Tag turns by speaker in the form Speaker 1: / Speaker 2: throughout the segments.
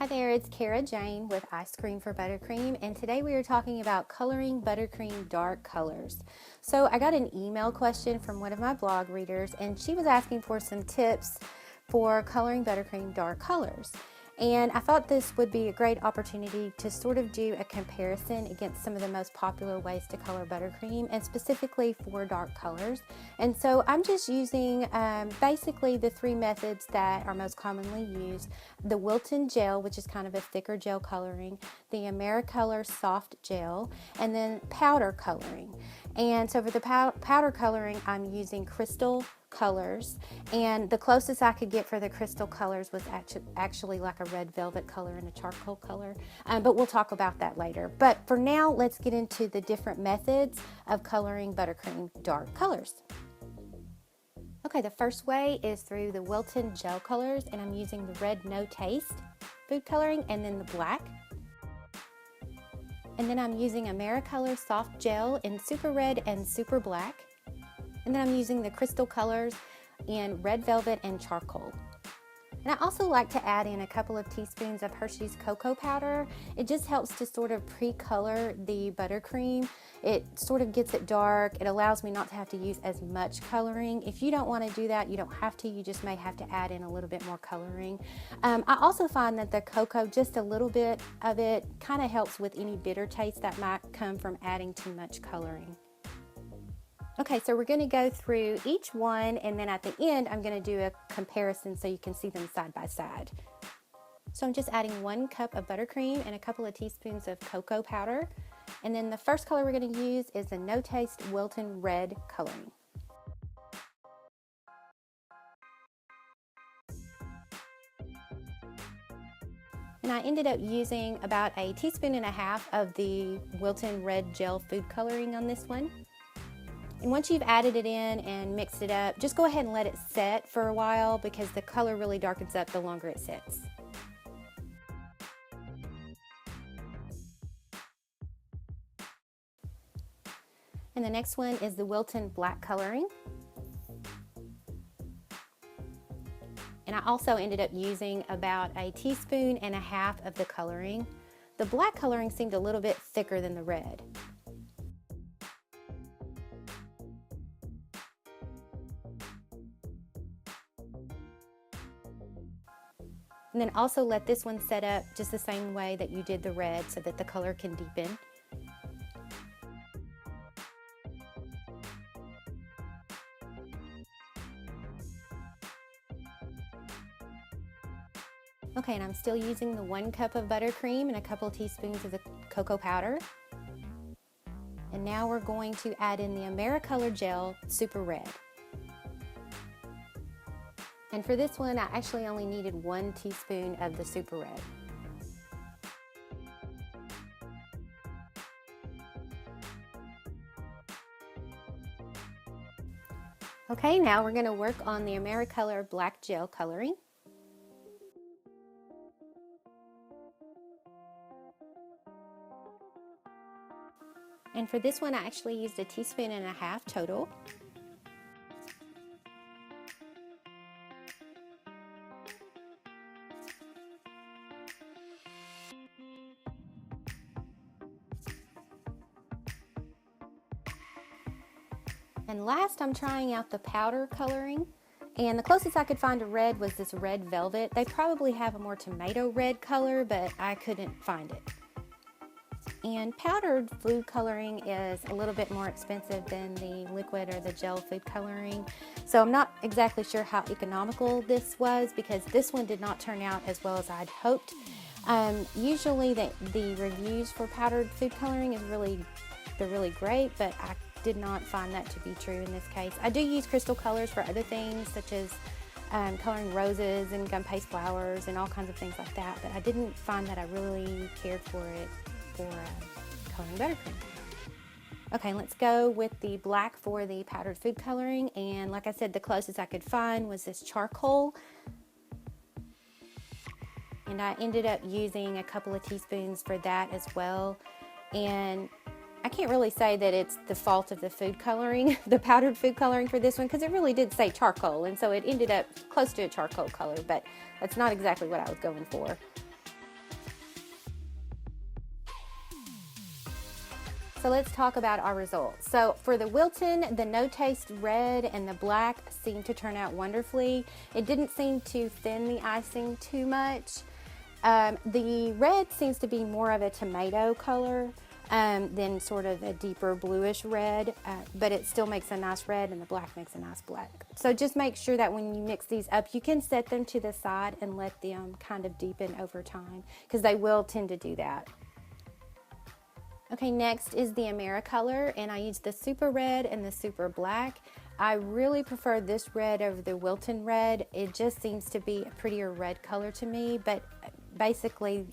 Speaker 1: Hi there, it's Kara Jane with Ice Cream for Buttercream, and today we are talking about coloring buttercream dark colors. So I got an email question from one of my blog readers, and she was asking for some tips for coloring buttercream dark colors. And I thought this would be a great opportunity to sort of do a comparison against some of the most popular ways to color buttercream, and specifically for dark colors. And so I'm just using basically the three methods that are most commonly used: the Wilton gel, which is kind of a thicker gel coloring, the Americolor soft gel, and then powder coloring. And so for the powder coloring, I'm using crystal colors, and the closest I could get for the crystal colors was actually like a red velvet color and a charcoal color, but we'll talk about that later. But for now, let's get into the different methods of coloring buttercream dark colors. Okay, the first way is through the Wilton gel colors, and I'm using the red No Taste food coloring and then the black. And then I'm using Americolor soft gel in super red and super black. And then I'm using the crystal colors in red velvet and charcoal. And I also like to add in a couple of teaspoons of Hershey's cocoa powder. It just helps to sort of pre-color the buttercream. It sort of gets it dark. It allows me not to have to use as much coloring. If you don't want to do that, you don't have to. You just may have to add in a little bit more coloring. I also find that the cocoa, just a little bit of it, kind of helps with any bitter taste that might come from adding too much coloring. Okay, so we're going to go through each one, and then at the end I'm going to do a comparison so you can see them side by side. So I'm just adding 1 cup of buttercream and a couple of teaspoons of cocoa powder. And then the first color we're going to use is the No Taste Wilton red coloring. And I ended up using about 1.5 teaspoons of the Wilton red gel food coloring on this one. And once you've added it in and mixed it up, just go ahead and let it set for a while, because the color really darkens up the longer it sits. And the next one is the Wilton black coloring. And I also ended up using about 1.5 teaspoons of the coloring. The black coloring seemed a little bit thicker than the red. And then also let this one set up just the same way that you did the red, so that the color can deepen. Okay, and I'm still using the 1 cup of buttercream and a couple of teaspoons of the cocoa powder. And now we're going to add in the Americolor gel super red. And for this one, I actually only needed 1 teaspoon of the super red. Okay, now we're going to work on the Americolor black gel coloring. And for this one, I actually used 1.5 teaspoons total. And last, I'm trying out the powder coloring, and the closest I could find to red was this red velvet. They probably have a more tomato red color, but I couldn't find it. And powdered food coloring is a little bit more expensive than the liquid or the gel food coloring, so I'm not exactly sure how economical this was, because this one did not turn out as well as I'd hoped. Usually the reviews for powdered food coloring they're really great, but I did not find that to be true in this case. I do use crystal colors for other things, such as coloring roses and gum paste flowers and all kinds of things like that, but I didn't find that I really cared for it for coloring buttercream. Okay, let's go with the black for the powdered food coloring, and like I said, the closest I could find was this charcoal, and I ended up using a couple of teaspoons for that as well. And I can't really say that it's the fault of the food coloring, the powdered food coloring for this one, because it really did say charcoal, and so it ended up close to a charcoal color, but that's not exactly what I was going for. so let's talk about our results. So for the Wilton, the no taste red and the black seemed to turn out wonderfully. It didn't seem to thin the icing too much. The red seems to be more of a tomato color than sort of a deeper bluish red, but it still makes a nice red, and the black makes a nice black. So just make sure that when you mix these up, you can set them to the side and let them kind of deepen over time, because they will tend to do that. Okay, next is the Americolor, and I used the super red and the super black. I really prefer this red over the Wilton red. It just seems to be a prettier red color to me, but basically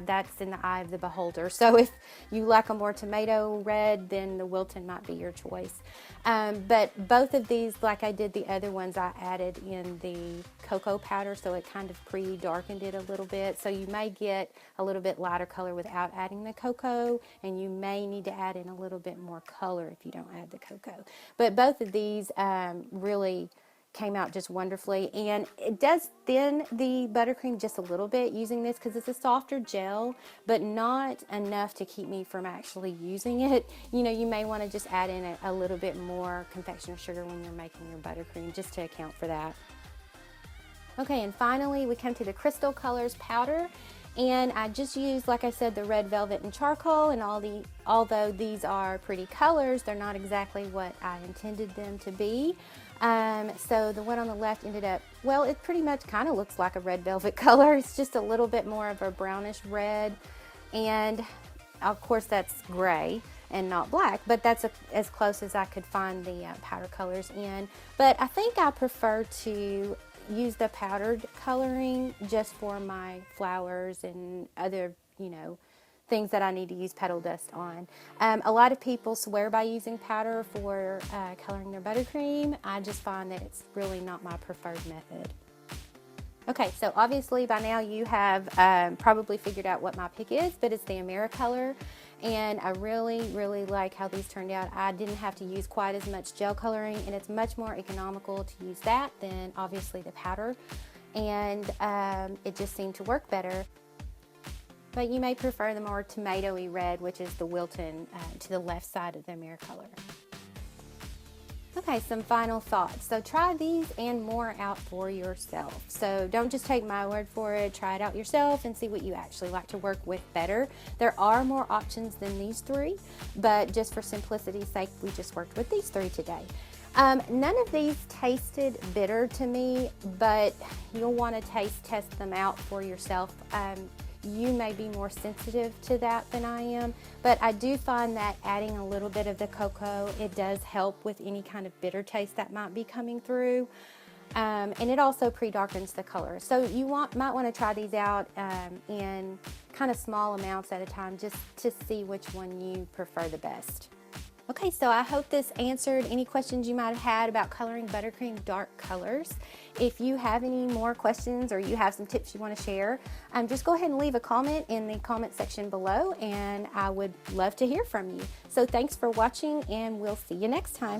Speaker 1: that's in the eye of the beholder. So if you like a more tomato red, then the Wilton might be your choice. But both of these, like I did the other ones, I added in the cocoa powder, so it kind of pre-darkened it a little bit. So you may get a little bit lighter color without adding the cocoa, and you may need to add in a little bit more color if you don't add the cocoa. But both of these really came out just wonderfully, and it does thin the buttercream just a little bit using this because it's a softer gel, but not enough to keep me from actually using it. You know, you may want to just add in a little bit more confectioner sugar when you're making your buttercream, just to account for that. Okay, and finally we come to the Crystal Colors powder, and I just used, like I said, the red velvet and charcoal, and although these are pretty colors, they're not exactly what I intended them to be. So the one on the left ended up, well, it pretty much kind of looks like a red velvet color. It's just a little bit more of a brownish red, and of course that's gray and not black, but that's as close as I could find the powder colors in. But I think I prefer to use the powdered coloring just for my flowers and other, you know, things that I need to use petal dust on. A lot of people swear by using powder for coloring their buttercream. I just find that it's really not my preferred method. Okay, so obviously by now you have probably figured out what my pick is, but it's the Americolor, and I really like how these turned out. I didn't have to use quite as much gel coloring, and it's much more economical to use that than obviously the powder, and it just seemed to work better. But you may prefer the more tomatoey red, which is the Wilton, to the left side of the Americolor. Okay, some final thoughts. So try these and more out for yourself. So don't just take my word for it, try it out yourself and see what you actually like to work with better. There are more options than these three, but just for simplicity's sake, we just worked with these three today. None of these tasted bitter to me, but you'll want to taste test them out for yourself. You may be more sensitive to that than I am, but I do find that adding a little bit of the cocoa, it does help with any kind of bitter taste that might be coming through. And it also pre-darkens the color. So you might want to try these out in kind of small amounts at a time, just to see which one you prefer the best. Okay, so I hope this answered any questions you might have had about coloring buttercream dark colors. If you have any more questions or you have some tips you want to share, just go ahead and leave a comment in the comment section below, and I would love to hear from you. So thanks for watching, and we'll see you next time.